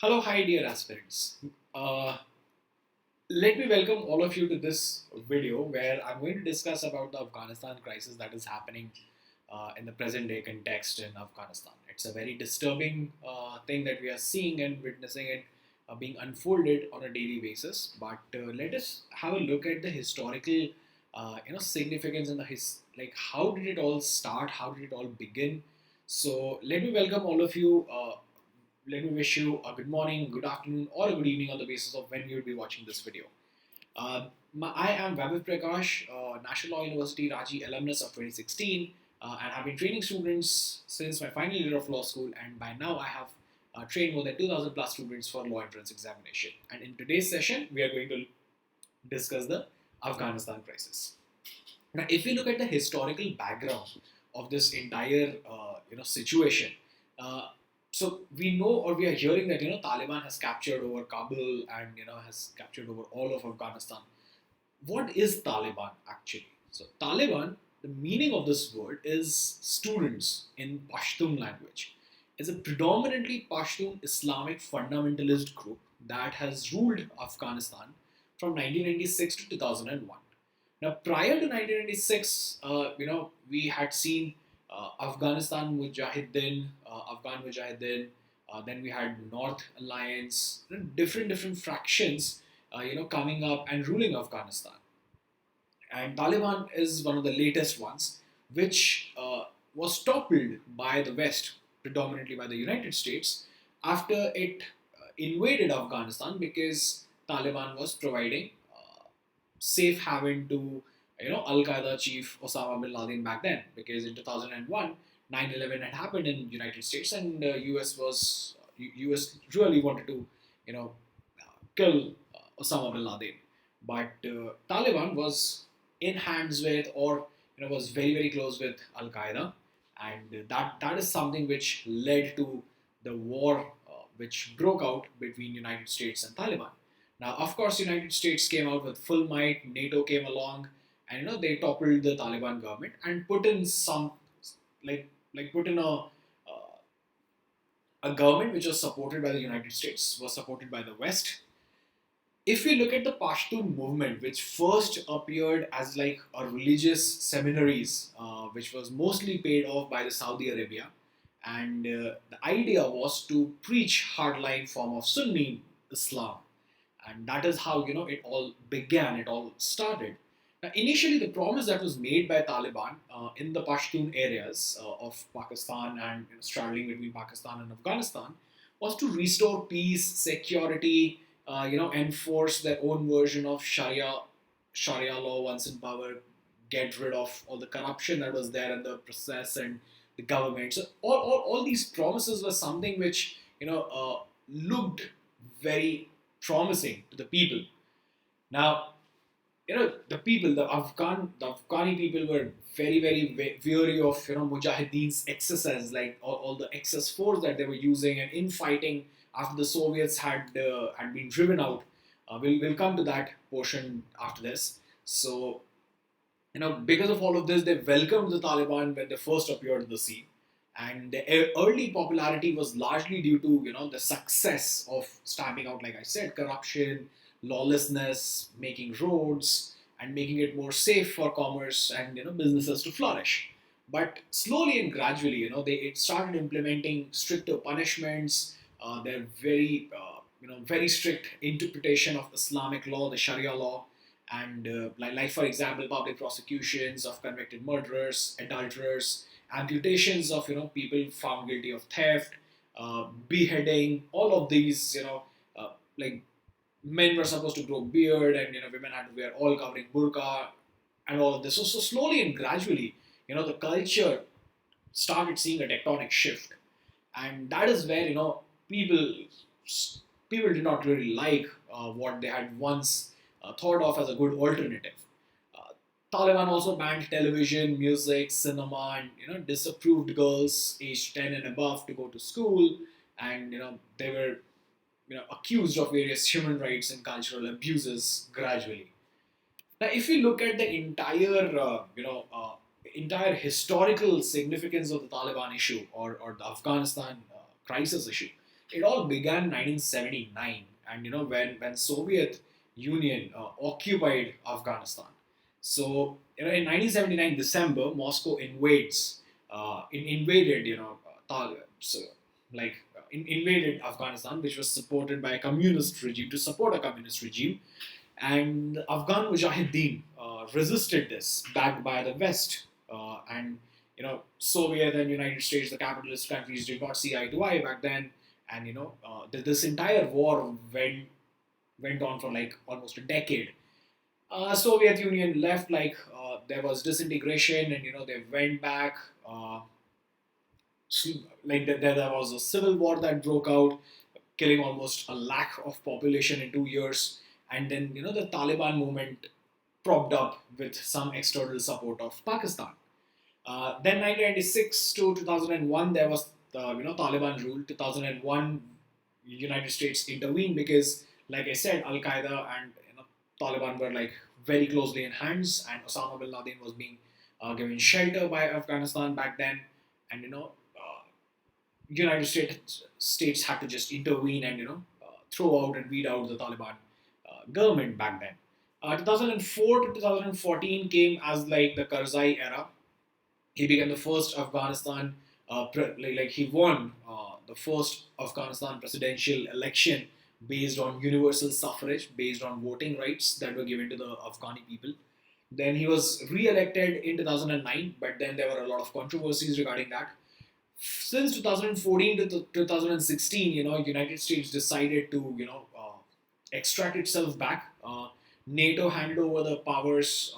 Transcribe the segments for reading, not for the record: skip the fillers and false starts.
Hello, hi, dear aspirants. Uh, Let me welcome all of you to this video where I'm going to discuss about the Afghanistan crisis that is happening in the present day context in Afghanistan. It's a very disturbing thing that we are seeing and witnessing it being unfolded on a daily basis. But let us have a look at the historical, significance and like how did it all start? How did it all begin? So let me welcome all of you. Let me wish you a good morning, good afternoon, or a good evening on the basis of when you'll be watching this video. I am Vaibhav Prakash, National Law University Raji alumnus of 2016, and have been training students since my final year of law school. And by now, I have trained more than 2,000 plus students for law entrance examination. And in today's session, we are going to discuss the Afghanistan crisis. Now, if we look at the historical background of this entire situation, uh, so we know or we are hearing that Taliban has captured over Kabul and has captured over all of Afghanistan. What is Taliban actually? So Taliban, the meaning of this word is students in Pashtun language. It's a predominantly Pashtun Islamic fundamentalist group that has ruled Afghanistan from 1996 to 2001. Now, prior to 1996, we had seen Afghan Mujahideen, then we had North Alliance, different fractions, coming up and ruling Afghanistan. And Taliban is one of the latest ones, which was toppled by the West, predominantly by the United States, after it invaded Afghanistan because Taliban was providing safe haven to Al Qaeda chief Osama bin Laden back then, because in 2001 9/11 had happened in United States, and US really wanted to kill Osama bin Laden, but Taliban was in hands with, or was very close with Al Qaeda, and that is something which led to the war which broke out between United States and Taliban. Now, of course, United States came out with full might. NATO came along, and they toppled the Taliban government and put in some put in a government which was supported by the United States, was supported by the West. If we look at the Pashtun movement, which first appeared as like a religious seminaries, which was mostly paid off by the Saudi Arabia, and the idea was to preach hardline form of Sunni Islam, and that is how it all began. It all started. Now, initially, the promise that was made by Taliban in the Pashtun areas of Pakistan and straddling between Pakistan and Afghanistan was to restore peace, security, enforce their own version of Sharia law once in power, get rid of all the corruption that was there in the process and the government. So all these promises were something which looked very promising to the people. Now, the Afghani people were very weary of Mujahideen's excesses, like all the excess force that they were using and infighting after the Soviets had been driven out. We'll come to that portion after this. So because of all of this, they welcomed the Taliban when they first appeared on the scene. And the early popularity was largely due to the success of stamping out, like I said, corruption, lawlessness, making roads, and making it more safe for commerce and businesses to flourish. But slowly and gradually, they it started implementing stricter punishments. They're very strict interpretation of Islamic law, the Sharia law, and like for example, public prosecutions of convicted murderers, adulterers, amputations of people found guilty of theft, beheading. All of these, like men were supposed to grow beard, and women had to wear all covering burqa, and all of this. So slowly and gradually, the culture started seeing a tectonic shift, and that is where people people did not really like what they had once thought of as a good alternative. Uh, Taliban also banned television, music, cinema, and disapproved girls aged 10 and above to go to school, and they were accused of various human rights and cultural abuses gradually. Now, if we look at the entire historical significance of the Taliban issue, or the Afghanistan crisis issue, It all began in 1979, and when Soviet Union occupied Afghanistan. So in 1979 December, Moscow invaded so like invaded Afghanistan, which was supported by a communist regime to support a communist regime, and Afghan Mujahideen resisted this, backed by the West, and Soviet and United States, the capitalist countries, did not see eye to eye back then, and this entire war went on for like almost a decade. Soviet Union left, there was disintegration, and they went back. There was a civil war that broke out, killing almost a lakh of population in 2 years, and then the Taliban movement propped up with some external support of Pakistan. Then 1996 to 2001, there was the Taliban rule. 2001, United States intervened because, like I said, Al Qaeda and Taliban were like very closely in hands, and Osama bin Laden was being given shelter by Afghanistan back then, and United States had to just intervene and throw out and weed out the Taliban government back then. 2004 to 2014 came as like the Karzai era. He became the first Afghanistan, he won the first Afghanistan presidential election based on universal suffrage, based on voting rights that were given to the Afghani people. Then he was re-elected in 2009, but then there were a lot of controversies regarding that. Since 2014 to 2016, United States decided to, extract itself back. NATO handed over the powers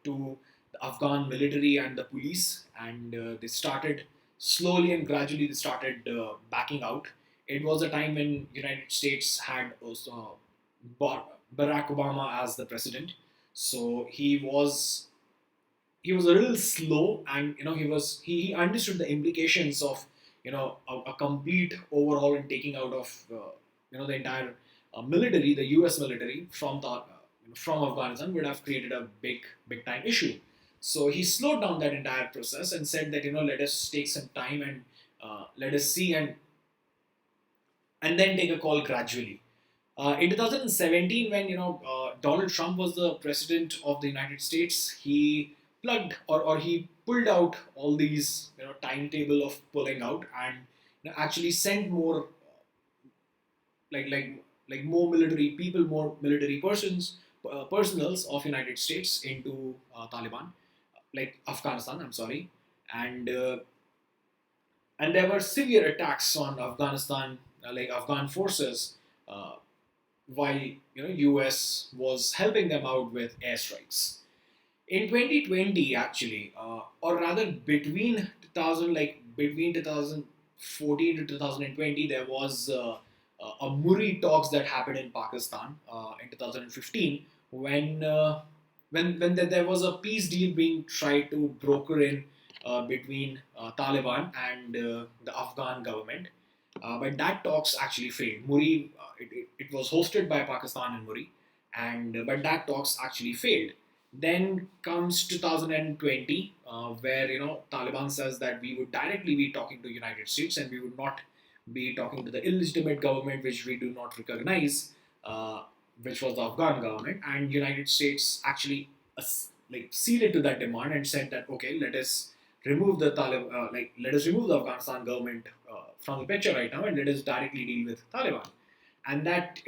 to the Afghan military and the police, and they started slowly and gradually. They started backing out. It was a time when United States had also Barack Obama as the president, so he was a little slow, and he understood the implications of a complete overhaul and taking out of the entire military, the U.S. military from Afghanistan would have created a big time issue. So he slowed down that entire process and said that let us take some time and let us see and then take a call gradually. In 2017, when Donald Trump was the president of the United States, he plugged or he pulled out all these timetable of pulling out, and actually sent more like like more military people, more military personals of United States into Taliban, like Afghanistan. I'm sorry, and and there were severe attacks on Afghanistan, like Afghan forces. While US was helping them out with airstrikes. In 2020, actually, or rather between 2014 to 2020, there was a Muri talks that happened in Pakistan in 2015, when there was a peace deal being tried to broker in between Taliban and the Afghan government, but that talks actually failed. It was hosted by Pakistan and Muri, and but that talks actually failed. Then comes 2020, where Taliban says that we would directly be talking to United States, and we would not be talking to the illegitimate government which we do not recognize, which was the Afghan government. And United States actually ceded to that demand and said that okay, let us remove the Afghanistan government from the picture right now, and let us directly deal with Taliban. And that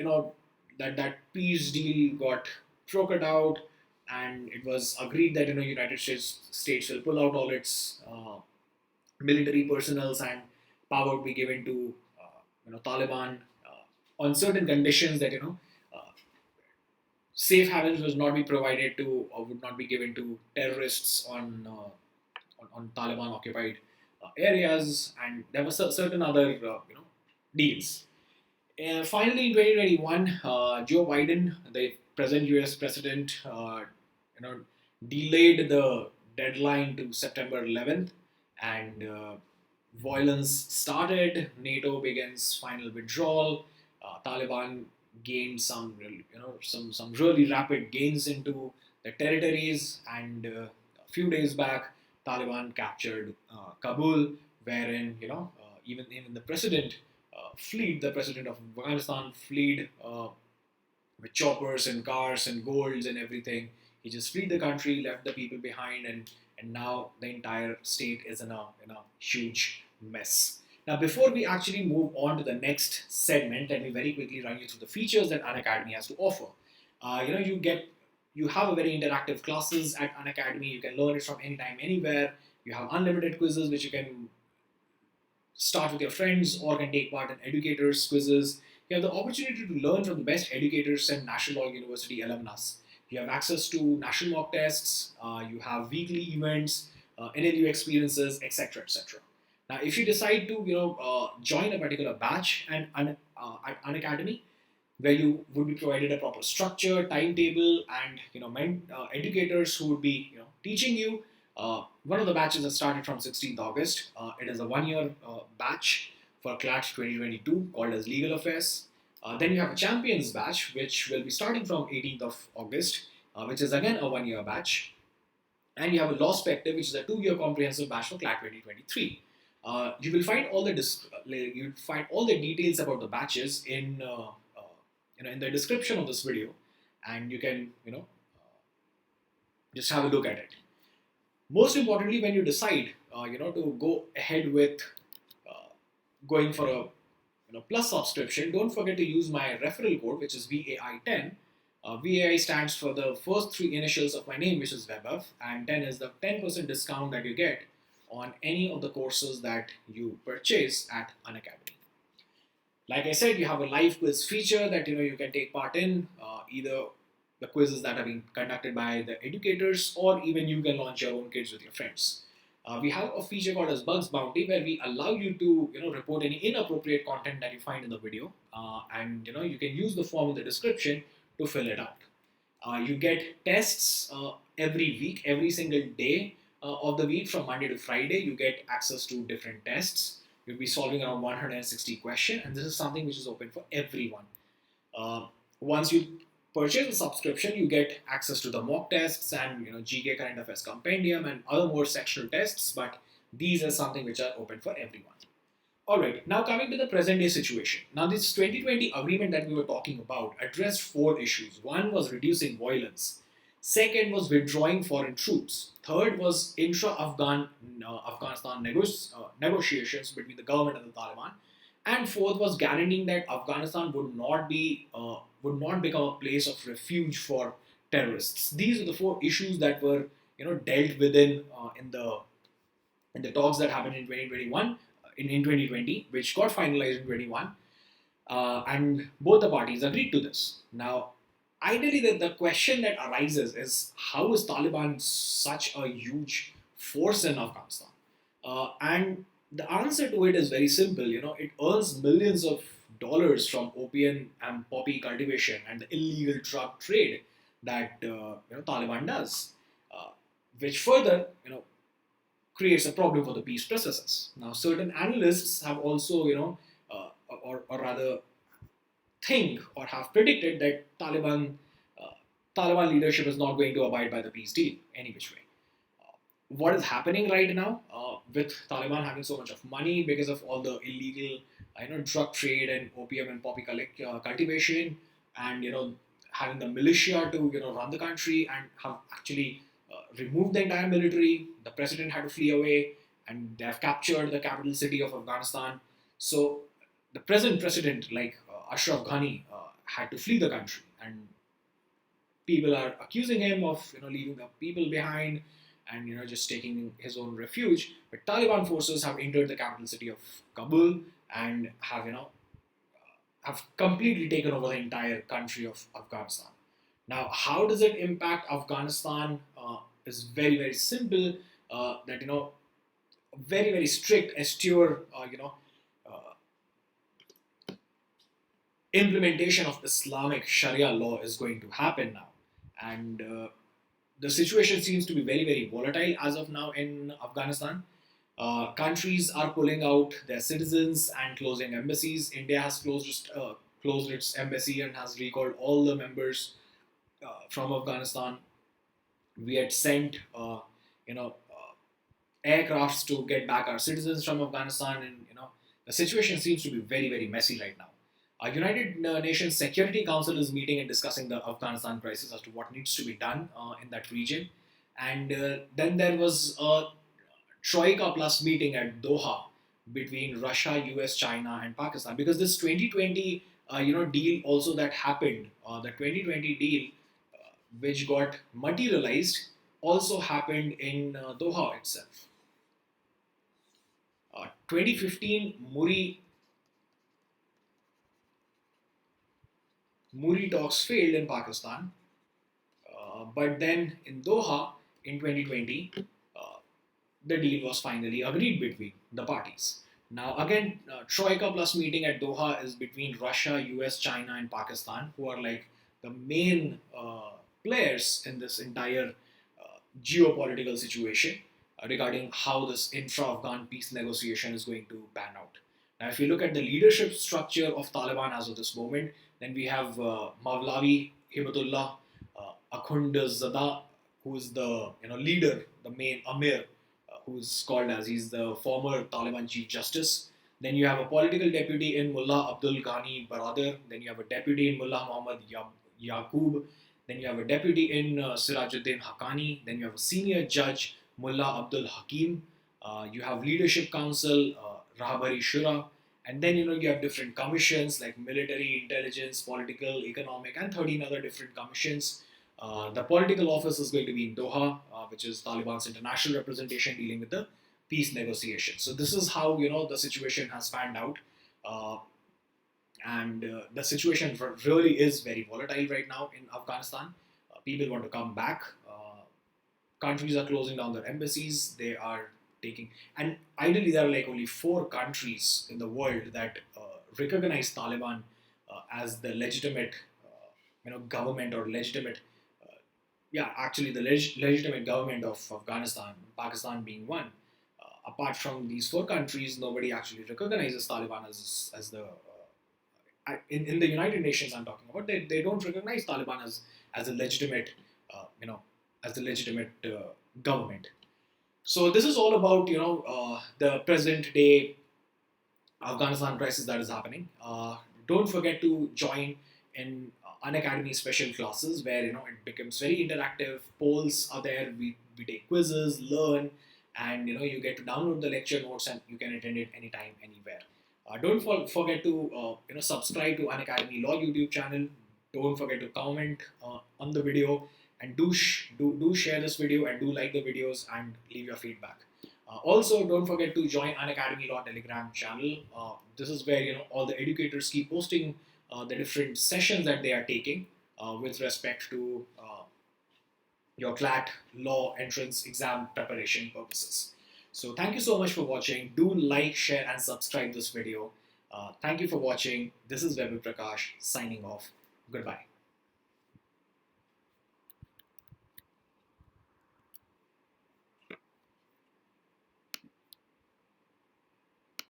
that peace deal got brokered out, and it was agreed that United States will pull out all its military personnel, and power would be given to Taliban on certain conditions, that safe havens was not be provided to, or would not be given to terrorists on Taliban occupied areas, and there were certain other deals. Finally, in 2021, Joe Biden, the present U.S. president, you know, delayed the deadline to September 11th, and violence started. NATO begins final withdrawal. Taliban gained some really rapid gains into the territories, and a few days back, Taliban captured Kabul, wherein even the president fleed. The president of Afghanistan fleed with choppers and cars and golds and everything. He just fleed the country, left the people behind, and now the entire state is in a huge mess. Now, before we actually move on to the next segment, let me very quickly run you through the features that Unacademy has to offer. You have a very interactive classes at Unacademy. You can learn it from anytime, anywhere. You have unlimited quizzes which you can start with your friends or can take part in educators' quizzes. You have the opportunity to learn from the best educators and National Law University alumnus. You have access to national mock tests, you have weekly events, NLU experiences, etc. etc. Now, if you decide to join a particular batch at Unacademy, where you would be provided a proper structure, timetable, and educators who would be teaching you. One of the batches has started from 16th August. It is a one-year batch for CLAT 2022 called as Legal Affairs. Then you have a Champions batch which will be starting from 18th of August, which is again a one-year batch. And you have a Law Spectre, which is a two-year comprehensive batch for CLAT 2023. You will find all the details about the batches in the description of this video, and you can just have a look at it. Most importantly, when you decide to go ahead with going for a plus subscription, don't forget to use my referral code, which is VAI10. VAI stands for the first three initials of my name, which is Vaibhav, and 10 is the 10% discount that you get on any of the courses that you purchase at Unacademy. Like I said, you have a live quiz feature that you can take part in, either the quizzes that are being conducted by the educators, or even you can launch your own quiz with your friends. We have a feature called as Bugs Bounty, where we allow you to report any inappropriate content that you find in the video, and you can use the form in the description to fill it out. You get tests every week, every single day of the week, from Monday to Friday. You get access to different tests. You'll be solving around 160 questions, and this is something which is open for everyone. Once you purchase a subscription, you get access to the mock tests and GK Current Affairs Compendium and other more sectional tests, but these are something which are open for everyone. Alright, now coming to the present day situation. Now, this 2020 agreement that we were talking about addressed four issues. One was reducing violence. Second was withdrawing foreign troops. Third was Afghanistan negotiations between the government and the Taliban. And fourth was guaranteeing that Afghanistan would not become a place of refuge for terrorists. These are the four issues that were dealt within in the talks that happened in 2021 in 2020, which got finalized in 21, and both the parties agreed to this. Now, ideally, the question that arises is, how is Taliban such a huge force in Afghanistan? And the answer to it is very simple. It earns millions of dollars from opium and poppy cultivation and the illegal drug trade that Taliban does, which further creates a problem for the peace processes. Now, certain analysts have also or rather think or have predicted that Taliban leadership is not going to abide by the peace deal any which way. What is happening right now with Taliban having so much of money because of all the illegal drug trade and opium and poppy cultivation, and having the militia to run the country and have actually removed the entire military. The president had to flee away, and they have captured the capital city of Afghanistan. So the present president, like Ashraf Ghani, had to flee the country, and people are accusing him of leaving the people behind and just taking his own refuge. But Taliban forces have entered the capital city of Kabul and have completely taken over the entire country of Afghanistan. Now, how does it impact Afghanistan? Is very, very simple. That very, very strict, austere implementation of Islamic Sharia law is going to happen now, and the situation seems to be very, very volatile as of now in Afghanistan. Countries are pulling out their citizens and closing embassies. India has closed its embassy and has recalled all the members from Afghanistan. We had sent aircrafts to get back our citizens from Afghanistan, and the situation seems to be very, very messy right now. United Nations Security Council is meeting and discussing the Afghanistan crisis as to what needs to be done in that region. And then there was a Troika Plus meeting at Doha between Russia, US, China, and Pakistan, because this 2020 deal also that happened, the 2020 deal which got materialized also happened in Doha itself. 2015 Muri talks failed in Pakistan, but then in Doha in 2020, uh, the deal was finally agreed between the parties. Now, again, Troika Plus meeting at Doha is between Russia, US, China, and Pakistan, who are like the main players in this entire geopolitical situation regarding how this intra-Afghan peace negotiation is going to pan out. Now, if you look at the leadership structure of Taliban as of this moment, then we have Mavlavi Hibatullah Akhundzada, who is the leader, the main Amir, who's called as he's the former Taliban Chief Justice. Then you have a political deputy in Mullah Abdul Ghani Baradar. Then you have a deputy in Mullah Muhammad Yaqub. Then you have a deputy in Sirajuddin Haqqani. Then you have a senior judge, Mullah Abdul Hakim. You have leadership council, Rahbari Shura. And then you have different commissions like military, intelligence, political, economic, and 13 other different commissions. The political office is going to be in Doha, which is Taliban's international representation dealing with the peace negotiations. So this is how the situation has panned out, and the situation really is very volatile right now in Afghanistan. People want to come back. Countries are closing down their embassies. They are taking, and ideally there are like only 4 countries in the world that recognize Taliban as the legitimate, government or legitimate. Actually, the legitimate government of Afghanistan, Pakistan being one. Apart from these 4 countries, nobody actually recognizes Taliban as the in the United Nations. I'm talking about they don't recognize Taliban as a legitimate as the legitimate government. So this is all about the present day Afghanistan crisis that is happening. Don't forget to join in Unacademy special classes where it becomes very interactive. Polls are there. We take quizzes, learn, and you get to download the lecture notes and you can attend it anytime, anywhere. Don't forget to subscribe to Unacademy Law YouTube channel. Don't forget to comment on the video, and do share this video, and do like the videos and leave your feedback. Also, don't forget to join Unacademy Law Telegram channel. This is where all the educators keep posting the different sessions that they are taking with respect to your CLAT law entrance exam preparation purposes. So thank you so much for watching. Do like, share, and subscribe this video. Thank you for watching. This is Vaibhav Prakash signing off. Goodbye.